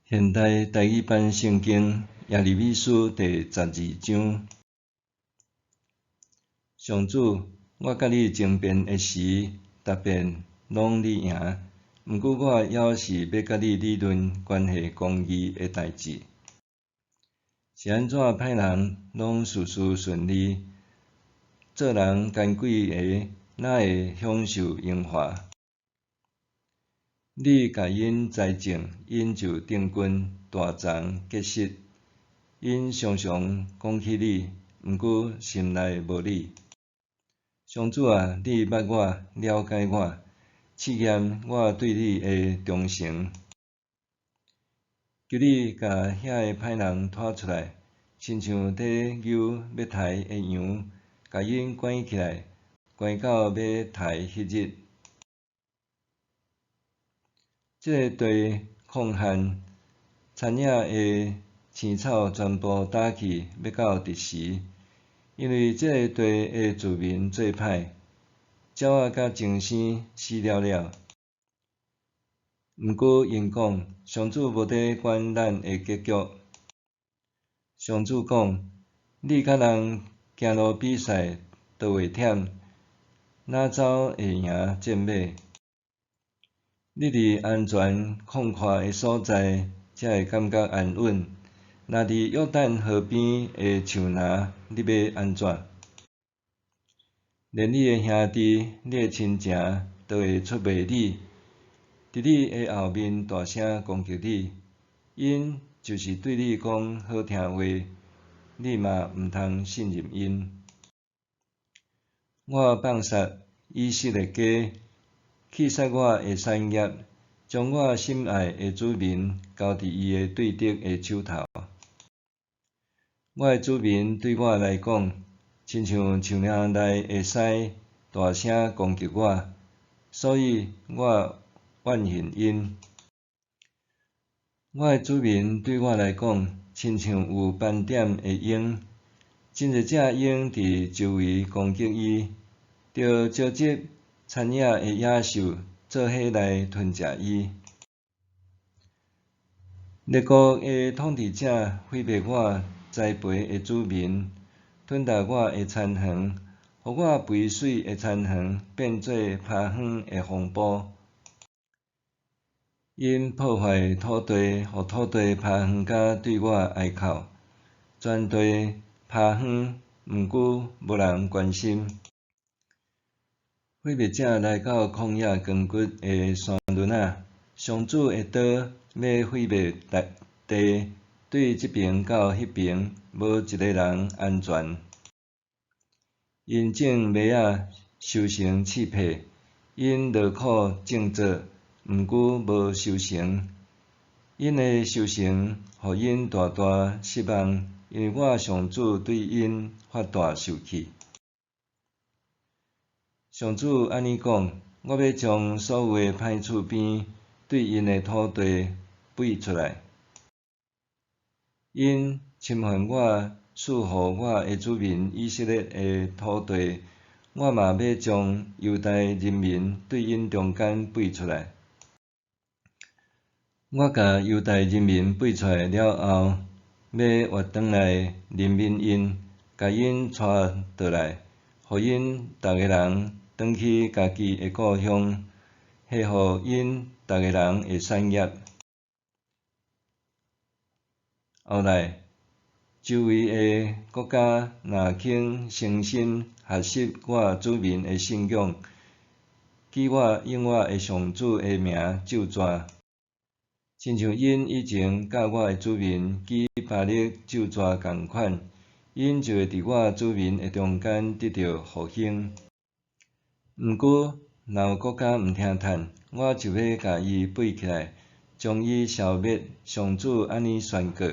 现代台语版圣经耶利米书第12章。上主，我甲你争辩的时，答辩拢你赢。毋过我还是要甲你理论关系公义的代志。是安怎歹人拢事事顺利，做人奸诡的哪会享受荣华？你甲因栽种，因就长根大丛结实。因常常讲起你，毋过心内无你。上主啊，你捌我，了解我，试验我对你的忠诚。求你甲遐个歹人拖出来，亲像底牛要杀的羊，甲因关起来，关到要杀迄日。这个地旷旱，田野的青草全部打去，要到佇时，因为这个地的住民做歹，鸟仔甲精生死了了。毋过因讲，上主无伫管咱的结局。上主讲，你甲人行路比赛，倒袂忝，哪走会赢战马？你伫安全旷阔的所在，才会感觉安稳。若伫约旦河边的树林，你要安怎？连你的兄弟、你的亲情，都会出卖你，伫你的后面大声攻击你。因就是对你讲好听话，你嘛毋通信任因。我放杀以色列家，去杀我的产业，将我心爱的子民交伫伊的对敌的手头。我的子民对我来讲，亲像树林内的狮，大声攻击我，所以我怨恨因。我的子民对我来讲，亲像有斑点的鹰，真侪只鹰伫周围攻击伊，着召集田野的野兽做伙来吞食伊。列国的统治者毁灭我栽培的子民，吞食我的田园，互我肥水的田园变做趴远的荒埔。因破坏土地，互土地趴远甲对我哀哭，全地趴远，毋过无人关心。毁灭者来到旷野光骨的山峦仔，上主的刀要毁灭地，对即边到迄边，无一个人安全。因种麦仔收成刺皮，因劳苦种植，毋过无收成。因的收成，互因大大失望，因为我上主对因发大受气。上主安尼讲：我要将所有的歹厝边对因的土地废出来。因侵犯我赐互我的子民以色列的土地，我嘛要将犹大人民对因中间废出来。我甲犹大人民废出来了后，要活转来怜悯因，甲因带倒来，互因逐个人转去家己的故乡，下互因逐个人的产业。后来，周围的国家若肯诚心学习我子民的信仰，记我用我的上主的名咒诅，亲像因以前教我的子民记巴力咒詛共款，因就会伫我子民的中间得到复兴。毋过，若有国家毋听叹，我就要甲伊背起来，将伊消灭。上主安尼宣告。